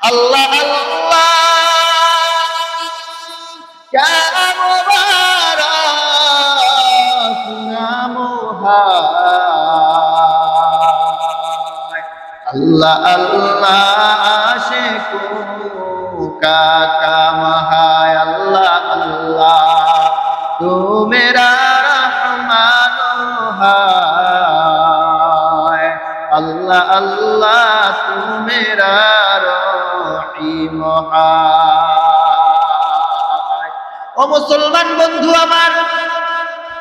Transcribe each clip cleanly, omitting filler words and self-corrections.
আল্লাহ আল্লাহ क्या मुबारक नाम है अल्लाह अल्लाह आशिकों का काम है अल्लाह अल्लाह तू मेरा रहमान है अल्लाह अल्लाह तू मेरा रहीम है। ও মুসলমান বন্ধু আমার,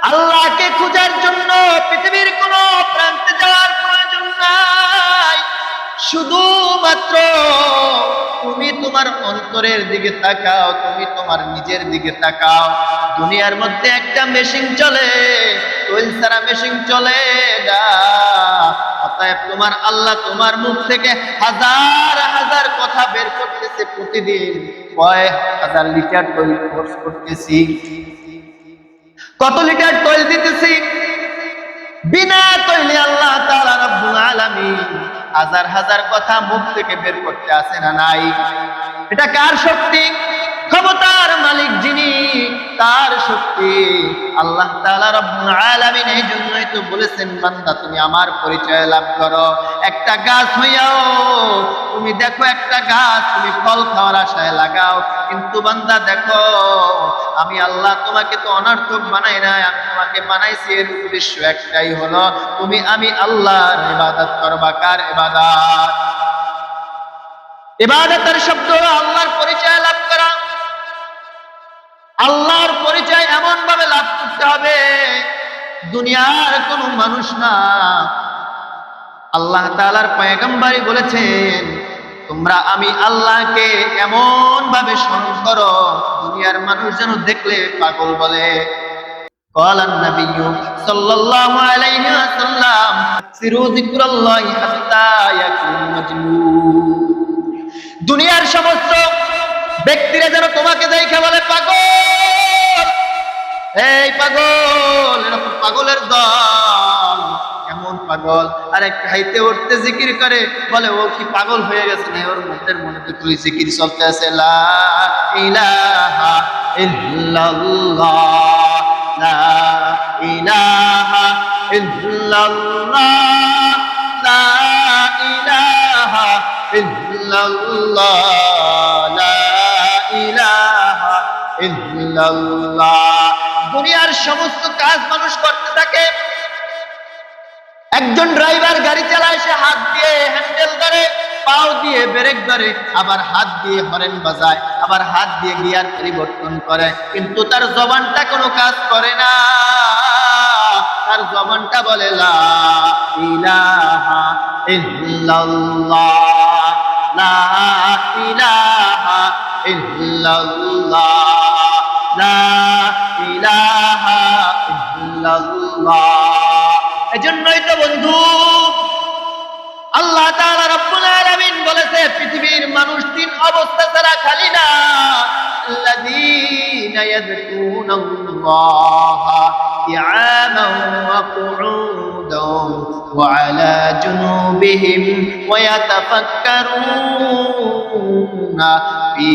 আল্লাহকে খোঁজার জন্য পৃথিবীর কোন প্রান্তে যাওয়ার প্রয়োজন নাই। শুধুমাত্র তুমি তোমার অন্তরের দিকে তাকাও, তুমি তোমার নিজের দিকে তাকাও। দুনিয়ার মধ্যে একটা মেশিন চলে, তৈল ছাড়া মেশিন চলে না। অতএব তোমার আল্লাহ তোমার মুখ থেকে হাজার হাজার কথা বের করতেছে প্রতিদিন। কয় হাজার লিটার তৈল খরচ করতেছি, কত লিটার তৈল দিতেছি। বিনা তৈলে আল্লাহ তাআলা রব্বুল আলামিন হাজার হাজার কথা মুখ থেকে বের করতে আসে না নাই? এটা কার শক্তি? ক্ষমতার মালিক যিনি, তার শক্তি আল্লাহ তাআলা রব্বুল আলামিন। এই জন্যই তো বলেছেন, বান্দা তুমি আমার পরিচয় লাভ করো। একটা গাছ হইয়াও তুমি দেখো, একটা গাছ তুমি ফল খাওয়ার আশায় লাগাও, কিন্তু বান্দা দেখো আমি আল্লাহ তোমাকে তো অনর্থক বানাই নাই, আমি তোমাকে বানাইছি এর উদ্দেশ্য একটাই হলো তুমি আমি আল্লাহর ইবাদত করবা। কার ইবাদত? ইবাদতের শব্দ হলো আল্লাহর পরিচয় লাভ করা। আল্লাহর পরিচয় এমন ভাবে লাভ করতে হবে দুনিয়ার কোন মানুষ না। আল্লাহ তাআলার পয়গম্বরই বলেছেন, তোমরা আমি আল্লাহকে এমন ভাবে স্মরণ করো দুনিয়ার মানুষ যেন দেখলে পাগল বলে। قال النبي صلى الله عليه وسلم سروا ذكر الله حتى يكون مجنون। দুনিয়ার সমস্ত ব্যক্তিরা যেন তোমাকে দেখে বলে পাগল, এই পাগল, এরকম পাগলের দল। কেমন পাগল? আরে খাইতে উঠতে জিকির করে, বলে ও কি পাগল হয়ে গেছে না? ওর মনের মনে তো তুই জিকির চলতে আছে, লা ইলাহা ইল্লাল্লাহ, লা ইলাহা ইল্লাল্লাহ, লা ইলাহা ইল্লাল্লাহ, লা ইলাহা ইল্লাল্লাহ। দুনিয়ার সমস্ত কাজ মানুষ করতে থাকে। একজন ড্রাইভার গাড়ি চালায়, সে হাত দিয়ে হ্যান্ডেল ধরে, পাও দিয়ে ব্রেক ধরে, আবার হাত দিয়ে হরেন বাজায়, আবার হাত দিয়ে গিয়ার পরিবর্তন করে, কিন্তু তার জবানটা কোনো কাজ করে না। তার জবানটা বলে লা ইলাহা ইল্লাল্লাহ, লা ইলাহা ইল্লাল্লাহ, লা ইলাহা ইল্লাল্লাহ। এজন্যই তো বন্ধু আল্লাহ তাআলা রব্বুল আলামিন বলেছে, পৃথিবীর মানুষ তিন অবস্থা ছাড়া খালি না। আল্লাযীনা ইয়াযকুরুনাল্লাহা কিয়ামান ওয়া কুউদান ওয়া আলা জুনুবিহিম ওয়া ইয়াতাফাক্কারুনা ফি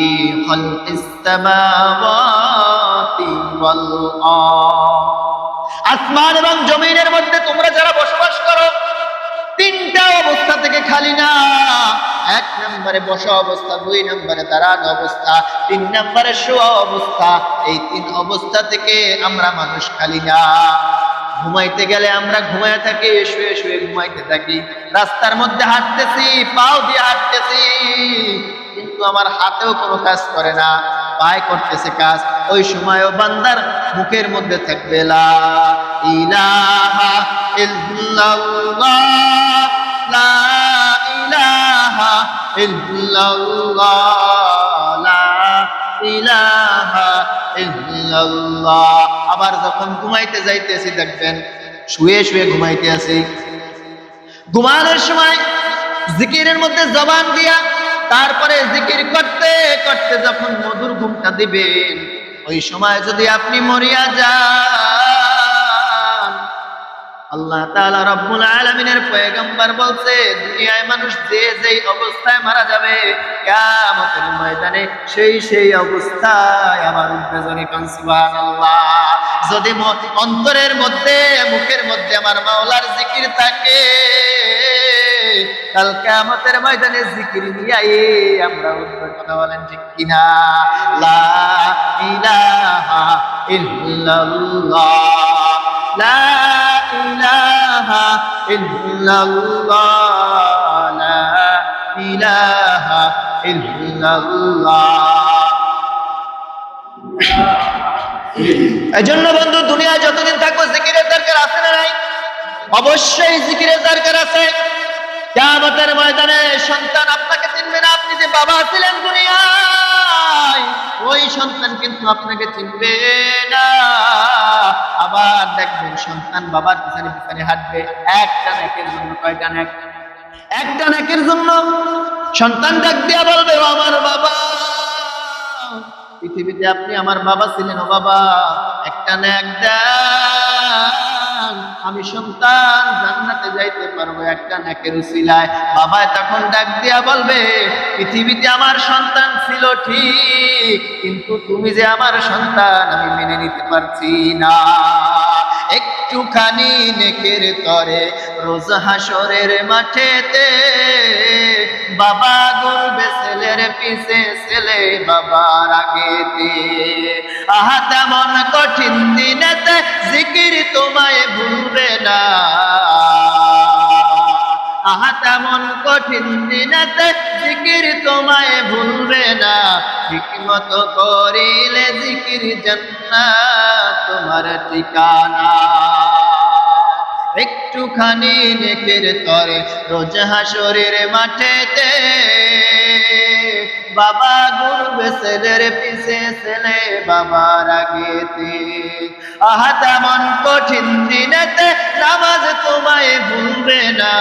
খালকিস সামাওয়াতি ওয়াল আরদ। আসমান এবং জমিনের মধ্যে তোমরা যারা বসবাস করো, তিনটা অবস্থা থেকে খালি না। এক নম্বরে বসা অবস্থা, দুই নম্বরে দাঁড়ানো অবস্থা, তিন নম্বরে শোয়া অবস্থা। এই তিন অবস্থা থেকে আমরা মানুষ খালি না। ঘুমাইতে গেলে আমরা ঘুমায় থাকি, শুয়ে শুয়ে ঘুমাইতে থাকি। রাস্তার মধ্যে হাঁটতেছি, পাও দিয়ে হাঁটতেছি, কিন্তু আমার হাতেও কোনো কাজ করে না, পায়ে করতেছে কাজ। ওই সময়ও বান্দার মুখের মধ্যে থাকবে লা ইলাহা ইল্লাল্লাহ, লা ইলাহা ইল্লাল্লাহ, লা ইলাহা ইল্লাল্লাহ। আবার যখন ঘুমাইতে যাইতেছি দেখবেন শুয়ে শুয়ে ঘুমাইতে আছি। ঘুমানোর সময় জিকিরের মধ্যে জবান দিয়া, তারপরে জিকির করতে করতে যখন মধুর ঘুমটা দিবেন, ওই সময় যদি আপনি মরিয়া যান, আল্লাহ তাআলা রব্বুল আলামিনের পয়গম্বর বলছে দুনিয়ায় মানুষ যে যেই অবস্থায় মারা যাবে কিয়ামতের ময়দানে সেই অবস্থায় আমার উঠবে কোন সুবহানাল্লাহ। যদি অন্তরের মধ্যে মুখের মধ্যে আমার মাওলার জিকির থাকে কাল কিয়ামতের ময়দানে জিকির নিয়াই আমরা উঠব। কথা বলেন ঠিক কিনা? লা ইলাহা ইল্লাল্লাহ লা ইলাহা ইল্লাল্লাহ লা ইলাহা ইল্লাল্লাহ। এজন্য বন্ধু দুনিয়ায় যতদিন থাকবো জিকিরের দরকার আছে না নাই? অবশ্যই জিকিরের দরকার আছে। কিয়ামতের ময়দানে সন্তান আপনাকে চিনবে না, আপনি যে বাবা ছিলেন দুনিয়ায় ওই সন্তান কিন্তু আপনাকে চিনবে না। আবার দেখবেন সন্তান বাবার পিছনে পিছনে হাঁটবে একটা নেকের জন্য। কয়টা নেক? একটা নেকের জন্য। সন্তান ডাক দিয়া বলবে ও আমার বাবা, পৃথিবীতে আপনি আমার বাবা ছিলেন, ও বাবা একটা নেক দেন, আমি সন্তান জান্নাতে যাইতে পারবো একটা নেকের উসিলায়। বাবা তখন ডাক দিয়া বলবে পৃথিবীতে আমার সন্তান ছিল ঠিক, কিন্তু তুমি যে আমার সন্তান আমি মেনে নিতে পারছি না। একটুখানি নেকের তরে রোজ হাসরের মাঠেতে বাবা ঘুরবে ছেলের পিছে, ছেলে বাবার আগেতে। আহা তেমন কঠিন দিনেতে জিকির তোমায় ভুলবে না। আহা তেমন কঠিন দিনেতে জিকির তোমায় ভুলবে না। ঠিক মতো করিলে জিকির জান্নাত তোমার ঠিকানা। একটুখানি নেকের তরে রোজ হাসরের মাঠেতে বাবা ঘুরবে ছেলের পিছে, ছেলে বাবার আগেতে। আহা তেমন কঠিন দিনেতে নামাজ তোমায় ভুলবে না।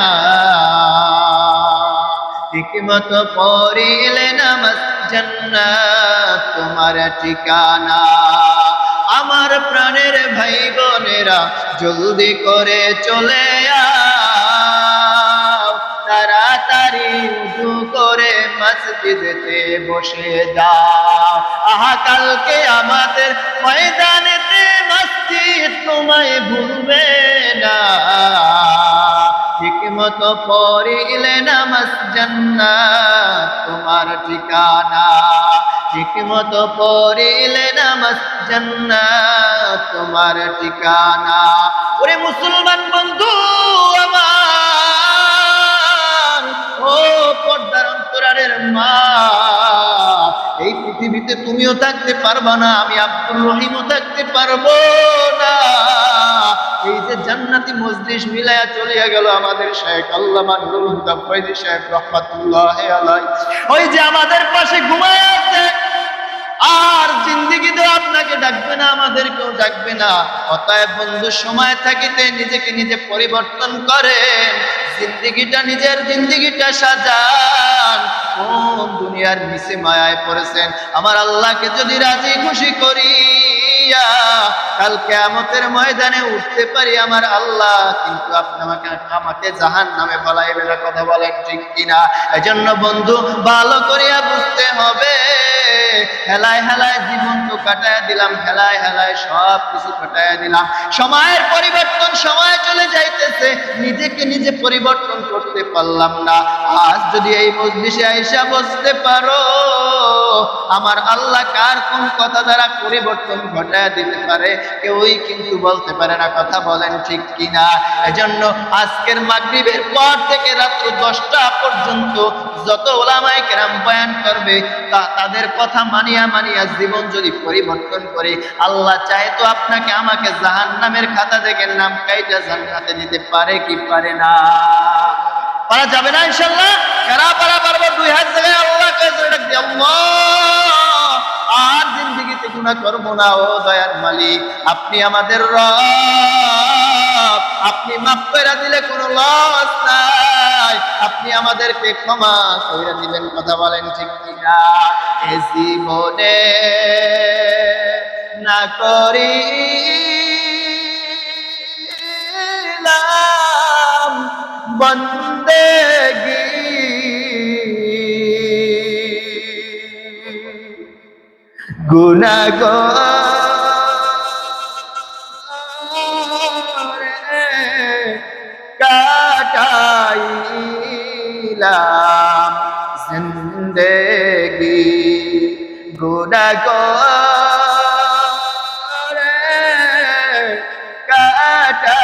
ঠিকমতো পড়িলে নামাজ জান্নাত তোমার ঠিকানা। আমার প্রাণের ভাই বোনেরা জলদি করে চলে আও, তাড়াতাড়ি উযু করে মসজিদেতে বসে যাও। আহা কালকে আমাদের ময়দানেতে মসজিদ তোমায় ভুলবে না। ঠিকমতো পড়িলে নামাজ জান্নাত তোমার ঠিকানা। ঠিকমতো পড়িলে নামাজ জান্নাত তোমার ঠিকানা। ওরে মুসলমান বন্ধু আমার, ও পর্দার অন্তরালের মা, এই পৃথিবীতে তুমিও থাকতে পারবা না, আমি আব্দুর রহিমও থাকতে পারবো না। এই যে জান্নাতি মজলিস মিলায়া চলিয়া গেল আমাদের শেখ আল্লামা নুরুল হুদা ফয়জী সাহেব রাহমাতুল্লাহি আলাইহি, ওই যে আমাদের পাশে ঘুমায় আছে, আর জিন্দেগিতে আপনাকে ডাকবে না, আমাদেরকেও ডাকবে না। অতএব বন্ধু সময় থাকিতে নিজেকে নিজে পরিবর্তন করেন, নিজের জিন্দেগিটা সাজান। কোন দুনিয়ার নিচে মায়ায় পড়েছেন, আমার আল্লাহকে যদি রাজি খুশি করিয়া কাল কিয়ামতের ময়দানে উঠতে পারি আমার আল্লাহ কিন্তু আমাকে জাহান্নামে ফলাইবে না। কথা বলেন ঠিক কিনা? এজন্য বন্ধু ভালো করিয়া বুঝতে হবে, হেলায় হেলায় জীবন তো কাটায় দিলাম, হেলায় হেলায় সব কিছু কাটায় দিলাম। সময়ের পরিবর্তন, সময় চলে যাইতেছে, নিজেকে নিজে পরিবর্তন করতে পারলাম না। আজ যদি এই মজলিসে আইসা বসতে পারো, আমার আল্লাহ কার কোন কথা দ্বারা পরিবর্তন ঘটায় দিতে পারে কেউই কিন্তু বলতে পারে না। কথা বলেন ঠিক কিনা? এজন্য আজকের মাগরিবের পর থেকে রাত্র 10টা পর্যন্ত যত উলামায়ে কেরাম বয়ান করবে তাদের কথা মানিয়া মানিয়া জীবন যদি পরিবর্তন করে, আল্লাহ চায় তো আপনাকে আমাকে জাহান্নামের খাতা থেকে নাম কাইটা জান্নাতে দিতে পারে কি পারে না? পারা যাবে না ইনশাআল্লাহ? কারা পারা পারবো? দুই হাত জায়গায় আল্লাহকে ডাক দিই, আল্লাহ আর জিন্দেগিতে গুনাহ করব না। ও দয়ার মালিক, আপনি আমাদের রব, আপনি মাফ করে দিলে কোনো লস নাই, আপনি আমাদেরকে ক্ষমা করে দিবেন। কথা বলেন ঠিক কিনা? এ জীবনে না করি বন্দেগী গুনাহগারে কাটাইলাম জিন্দেগি গুনাহগারে কাটাইলাম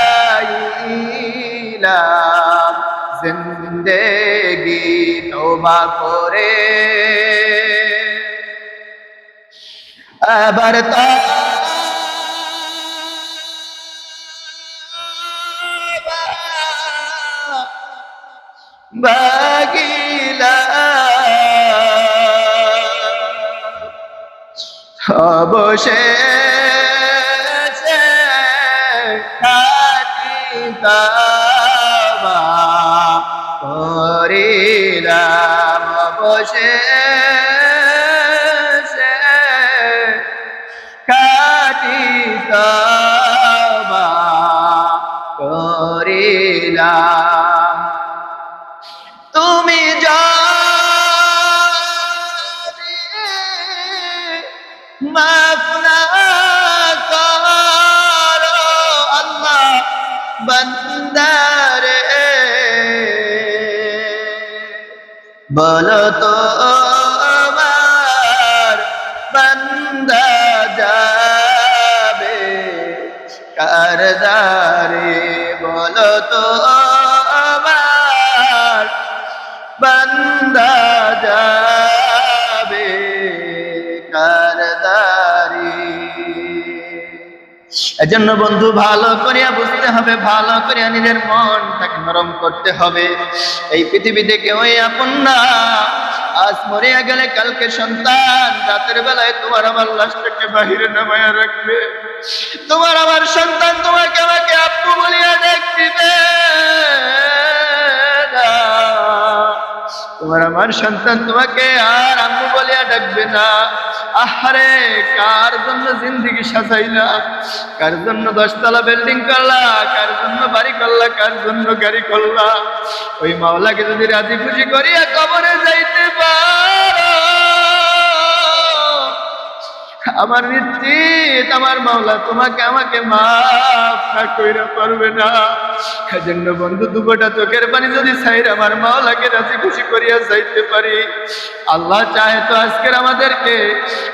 জিন্দেগি তওবা করে আবার বাগিলা অবশেষে খাটি তাওবা করিলাম অবশেষে খাটি তাওবা করিলাম তুমি যদি মাফ না করো আল্লাহ বান্দারে বলো তো আমার বান্দা যাবে কার দ্বারে বলো তো আমার বান্দা যাবে কার দ্বারে এজন্য বন্ধু ভালো করিয়া বুঝতে হবে, ভালো করিয়া নিজের মনটাকে নরম করতে হবে। এই পৃথিবীতে কেউই আপন না। আজ মরিয়া গেলে কালকে সন্তান রাতের বেলায় তোমার আমার লাশটাকে বাহিরে নামায়া রাখবে। তোমার আমার সন্তান তোমাকে আমাকে আব্বু বলিয়া ডাক দিবে না। তোমার আমার সন্তান তোমাকে আর আম্মু বলিয়া ডাকবে না। আহারে কার জন্য জিন্দেগি সাজাইলা, কার জন্য 10 তলা বিল্ডিং করলা, কার জন্য বাড়ি করলা, কার জন্য গাড়ি করলা। ওই মাওলাকে যদি রাজি খুশি করিয়া কবরে যাইতে পারো, আমার নিশ্চিত আমার মাওলা তোমাকে আমাকে মাফ না কইরা পারবে না। এজন্য বন্ধু দুপোটা চোখের পানি যদি ছাইর আমার মাওলাকে রাজি খুশি করিয়া যাইতে পারি, আল্লাহ চাহে তো আজকের আমাদেরকে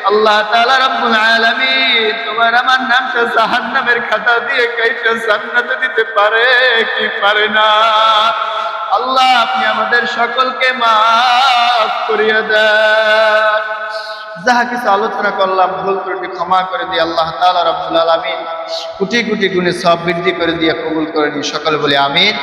আল্লাহ তাআলা রব্বুল আলামিন তোমার আমার নামটা জাহান্নামের খাতা দিয়ে কাইটা জান্নাতে দিতে পারে কি পারে না। আল্লাহ আপনি আমাদের সকলকে মাফ করিয়া দেন। যাহা কিছু আলোচনা করলাম ভুল ত্রুটি ক্ষমা করে দিয়ে আল্লাহ তাআলা রব্বুল আলামিন কোটি কোটি গুণে সওয়াব বৃদ্ধি করে দিয়ে কবুল করে নিন। সকলে বলি আমিন।